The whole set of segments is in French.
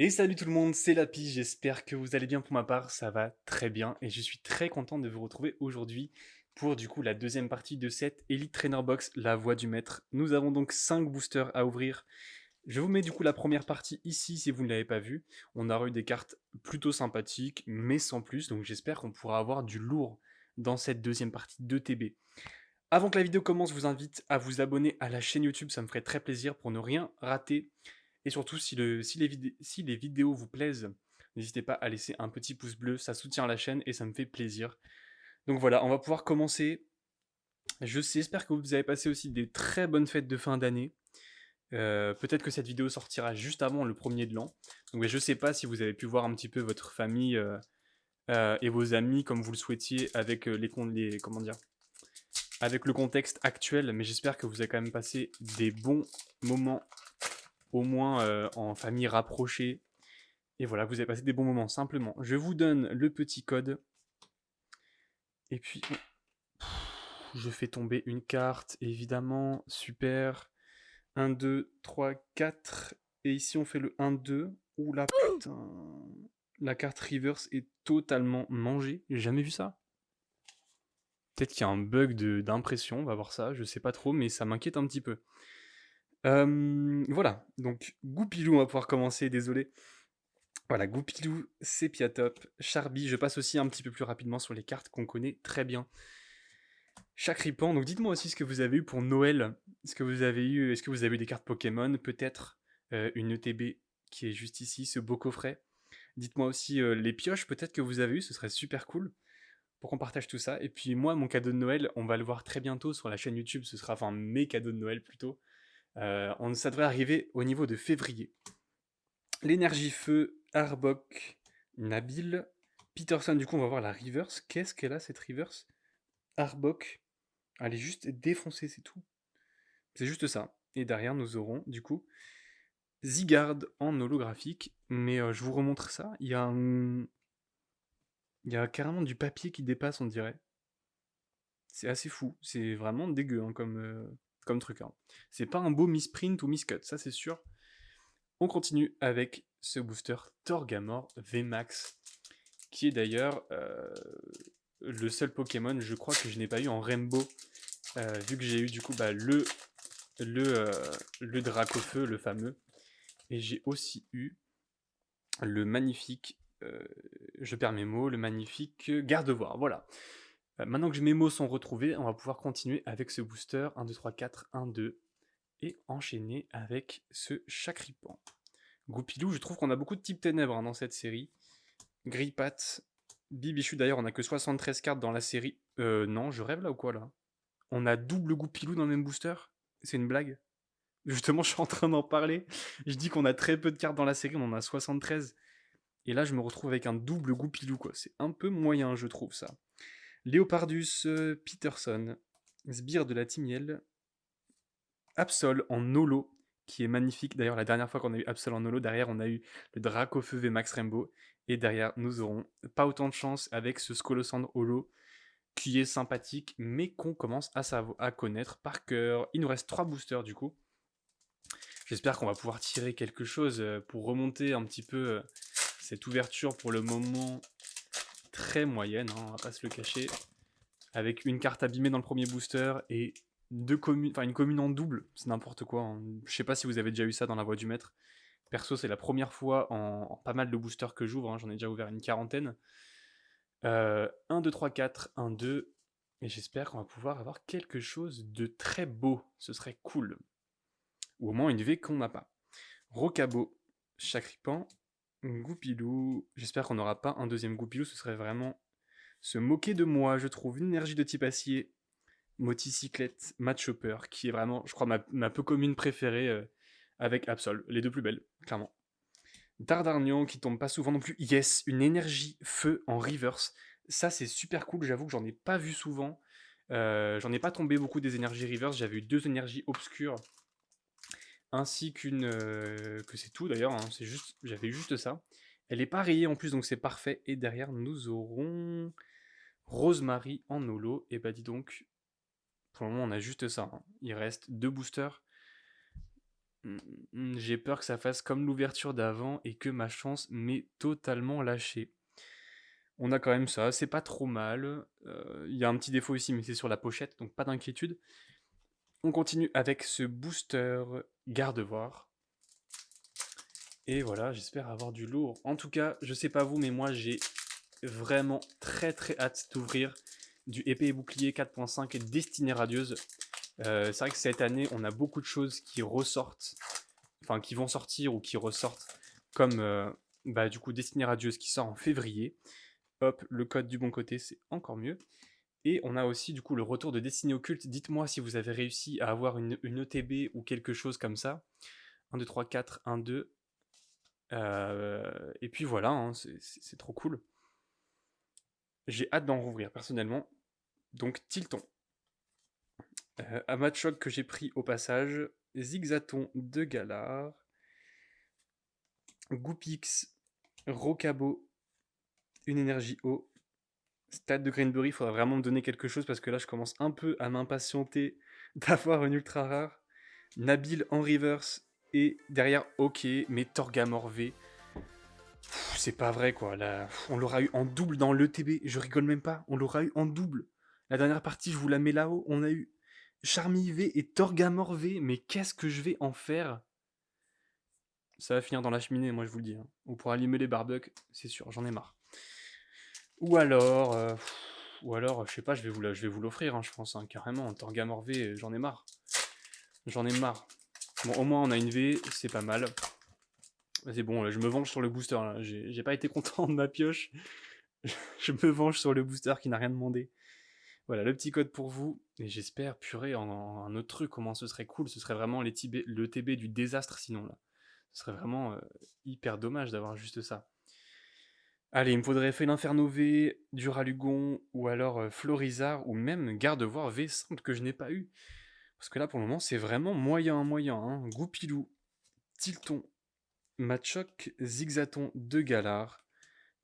Et salut tout le monde, c'est Lapi, j'espère que vous allez bien. Pour ma part, ça va très bien et je suis très content de vous retrouver aujourd'hui pour du coup la deuxième partie de cette Elite Trainer Box, la voix du maître. Nous avons donc 5 boosters à ouvrir. Je vous mets du coup la première partie ici si vous ne l'avez pas vue. On aura eu des cartes plutôt sympathiques mais sans plus, donc j'espère qu'on pourra avoir du lourd dans cette deuxième partie de TB. Avant que la vidéo commence, je vous invite à vous abonner à la chaîne YouTube, ça me ferait très plaisir pour ne rien rater. Et surtout, si les vidéos vous plaisent, n'hésitez pas à laisser un petit pouce bleu, ça soutient la chaîne et ça me fait plaisir. Donc voilà, on va pouvoir commencer. J'espère que vous avez passé aussi des très bonnes fêtes de fin d'année. Peut-être que cette vidéo sortira juste avant le premier de l'an. Donc je sais pas si vous avez pu voir un petit peu votre famille et vos amis comme vous le souhaitiez avec comment dire, avec le contexte actuel, mais j'espère que vous avez quand même passé des bons moments, au moins en famille rapprochée. Et voilà, vous avez passé des bons moments, simplement. Je vous donne le petit code. Et puis, je fais tomber une carte, évidemment. Super. 1, 2, 3, 4. Et ici, on fait le 1, 2. Ouh là, putain. La carte reverse est totalement mangée. J'ai jamais vu ça. Peut-être qu'il y a un bug d'impression, on va voir ça. Je sais pas trop, mais ça m'inquiète un petit peu. Voilà, donc Goupilou, on va pouvoir commencer, désolé. Voilà, Goupilou, Sépiatop, Charby. Je passe aussi un petit peu plus rapidement sur les cartes qu'on connaît très bien. Chakripan, donc dites-moi aussi ce que vous avez eu pour Noël. Est-ce que vous avez eu des cartes Pokémon, peut-être une ETB qui est juste ici, ce beau coffret. Dites-moi aussi les pioches peut-être que vous avez eu, ce serait super cool pour qu'on partage tout ça. Et puis moi, mon cadeau de Noël, on va le voir très bientôt sur la chaîne YouTube, ce sera enfin mes cadeaux de Noël plutôt. Ça devrait arriver au niveau de février. L'énergie feu, Arbok, Nabil, Peterson, du coup on va voir la reverse. Qu'est-ce qu'elle a cette reverse? Arbok, elle est juste défoncée, c'est tout. C'est juste ça. Et derrière nous aurons du coup Zygarde en holographique. Mais je vous remontre ça. Il y a carrément du papier qui dépasse, on dirait. C'est assez fou. C'est vraiment dégueu hein, comme truc. Hein. C'est pas un beau misprint ou miscut, ça c'est sûr. On continue avec ce booster Torgamor VMAX, qui est d'ailleurs le seul Pokémon, je crois, que je n'ai pas eu en Rainbow, vu que j'ai eu du coup le, euh, le Dracofeu, le fameux, et j'ai aussi eu le magnifique, je perds mes mots, le magnifique Gardevoir, voilà. Maintenant que mes mots sont retrouvés, on va pouvoir continuer avec ce booster 1, 2, 3, 4, 1, 2, et enchaîner avec ce Chakripan. Goupilou, je trouve qu'on a beaucoup de types ténèbres hein, dans cette série. Grippat, Bibichu, d'ailleurs, on a que 73 cartes dans la série. Non, je rêve là ou quoi là? On a double Goupilou dans le même booster? C'est une blague? Justement, je suis en train d'en parler. Je dis qu'on a très peu de cartes dans la série, on en a 73. Et là, je me retrouve avec un double Goupilou, quoi. C'est un peu moyen, je trouve ça. Léopardus, Peterson, Sbire de la Timiel, Absol en holo, qui est magnifique. D'ailleurs, la dernière fois qu'on a eu Absol en holo, derrière, on a eu le Dracofeu VMAX Rainbow. Et derrière, nous aurons pas autant de chance avec ce Skolosand holo, qui est sympathique, mais qu'on commence à connaître par cœur. Il nous reste 3 boosters, du coup. J'espère qu'on va pouvoir tirer quelque chose pour remonter un petit peu cette ouverture pour le moment très moyenne, hein, on va pas se le cacher. Avec une carte abîmée dans le premier booster et une commune en double, c'est n'importe quoi. Hein. Je sais pas si vous avez déjà eu ça dans la voie du maître. Perso, c'est la première fois en pas mal de boosters que j'ouvre, hein. J'en ai déjà ouvert une quarantaine. 1, 2, 3, 4, 1, 2. Et j'espère qu'on va pouvoir avoir quelque chose de très beau. Ce serait cool. Ou au moins une V qu'on n'a pas. Rocabo, Chakripan, Goupilou. J'espère qu'on n'aura pas un deuxième Goupilou, ce serait vraiment se moquer de moi, je trouve. Une énergie de type acier, Moticyclette, Matchopper, qui est vraiment, je crois, ma peu commune préférée avec Absol. Les deux plus belles, clairement. Dardarnian qui tombe pas souvent non plus. Yes, une énergie feu en reverse. Ça, c'est super cool. J'avoue que j'en ai pas vu souvent. J'en ai pas tombé beaucoup des énergies reverse. J'avais eu 2 énergies obscures. Ainsi qu'une. Que c'est tout d'ailleurs. Hein. J'avais eu juste ça. Elle est pas rayée en plus, donc c'est parfait. Et derrière, nous aurons. Rosemary en holo. Et bah dis donc, pour le moment, on a juste ça. Hein. Il reste 2 boosters. J'ai peur que ça fasse comme l'ouverture d'avant et que ma chance m'ait totalement lâché. On a quand même ça, c'est pas trop mal. Il y a un petit défaut ici, mais c'est sur la pochette, donc pas d'inquiétude. On continue avec ce booster Gardevoir. Et voilà, j'espère avoir du lourd. En tout cas, je sais pas vous, mais moi j'ai vraiment très très hâte d'ouvrir du épée et bouclier 4.5 et Destinée Radieuse. C'est vrai que cette année, on a beaucoup de choses qui ressortent, enfin qui vont sortir ou qui ressortent, comme du coup Destinée Radieuse qui sort en février. Hop, le code du bon côté, c'est encore mieux. Et on a aussi du coup le retour de Destinée Occulte. Dites-moi si vous avez réussi à avoir une ETB ou quelque chose comme ça. 1, 2, 3, 4, 1, 2. Et puis voilà, hein, c'est trop cool. J'ai hâte d'en rouvrir personnellement. Donc Tilton. Un match choc que j'ai pris au passage. Zigzaton de Galar. Goupix. Rocabo. Une énergie eau. Stade de Greenbury, il faudra vraiment me donner quelque chose parce que là je commence un peu à m'impatienter d'avoir une ultra rare. Nabil en reverse. Et derrière, ok, mais Torgamor V. C'est pas vrai quoi, là, on l'aura eu en double dans l'ETB, je rigole même pas, on l'aura eu en double. La dernière partie, je vous la mets là-haut, on a eu Charmy V et Torgamor V, mais qu'est-ce que je vais en faire? Ça va finir dans la cheminée, moi je vous le dis. Hein. On pourra allumer les barbecues, c'est sûr, j'en ai marre. Ou alors, je sais pas, je vais vous l'offrir, hein, je pense, hein, carrément. Torgamor V, j'en ai marre. J'en ai marre. Bon, au moins on a une V, c'est pas mal. C'est bon, là, je me venge sur le booster, là. J'ai pas été content de ma pioche. Je me venge sur le booster qui n'a rien demandé. Voilà, le petit code pour vous. Et j'espère, purée, en un autre truc, comment ce serait cool. Ce serait vraiment le TB du désastre, sinon, là. Ce serait vraiment hyper dommage d'avoir juste ça. Allez, il me faudrait Inferno V, Duralugon, ou alors Florizard, ou même Gardevoir V simple que je n'ai pas eu. Parce que là, pour le moment, c'est vraiment moyen. Hein. Goupilou, Tilton, Machoc, Zigzaton de Galar,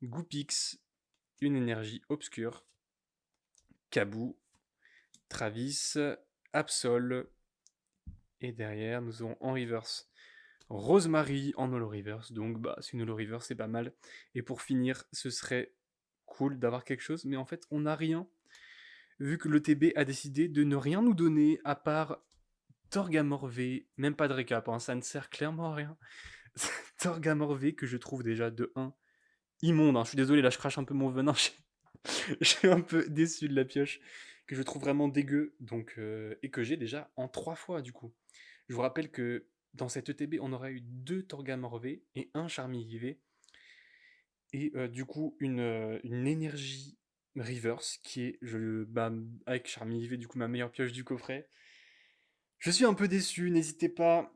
Goupix, une énergie obscure, Kabou, Travis, Absol, et derrière nous avons en reverse Rosemary en holo reverse, donc c'est une holo reverse, c'est pas mal. Et pour finir, ce serait cool d'avoir quelque chose, mais en fait on n'a rien, vu que le TB a décidé de ne rien nous donner à part Torgamor V, même pas de récap, hein, ça ne sert clairement à rien. Torgamor V que je trouve déjà de 1 immonde, hein. Je suis désolé, là je crache un peu mon venin, je suis un peu déçu de la pioche, que je trouve vraiment dégueu, donc, et que j'ai déjà en 3 fois du coup. Je vous rappelle que dans cette ETB, on aurait eu 2 Torgamor V et 1 Charmy V, et du coup une énergie reverse qui est, avec Charmy V, du coup ma meilleure pioche du coffret. Je suis un peu déçu, n'hésitez pas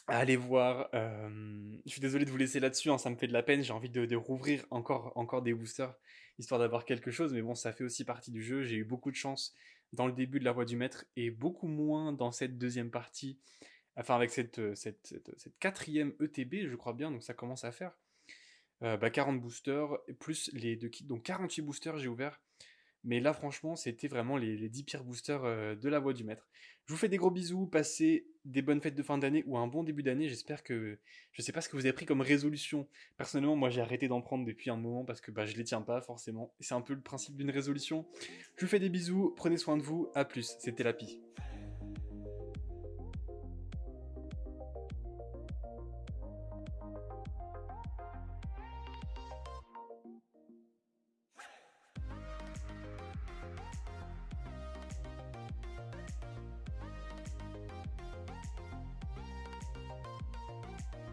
à aller voir. Je suis désolé de vous laisser là-dessus, hein, ça me fait de la peine. J'ai envie de rouvrir encore des boosters, histoire d'avoir quelque chose. Mais bon, ça fait aussi partie du jeu. J'ai eu beaucoup de chance dans le début de la voie du maître et beaucoup moins dans cette deuxième partie. Enfin, avec cette quatrième ETB, je crois bien, donc ça commence à faire. 40 boosters, plus les deux kits, donc 48 boosters j'ai ouvert. Mais là, franchement, c'était vraiment les 10 pires boosters de la voie du maître. Je vous fais des gros bisous, passez des bonnes fêtes de fin d'année ou un bon début d'année. J'espère que... Je sais pas ce que vous avez pris comme résolution. Personnellement, moi, j'ai arrêté d'en prendre depuis un moment parce que je les tiens pas forcément. C'est un peu le principe d'une résolution. Je vous fais des bisous, prenez soin de vous, à plus. C'était Lapi.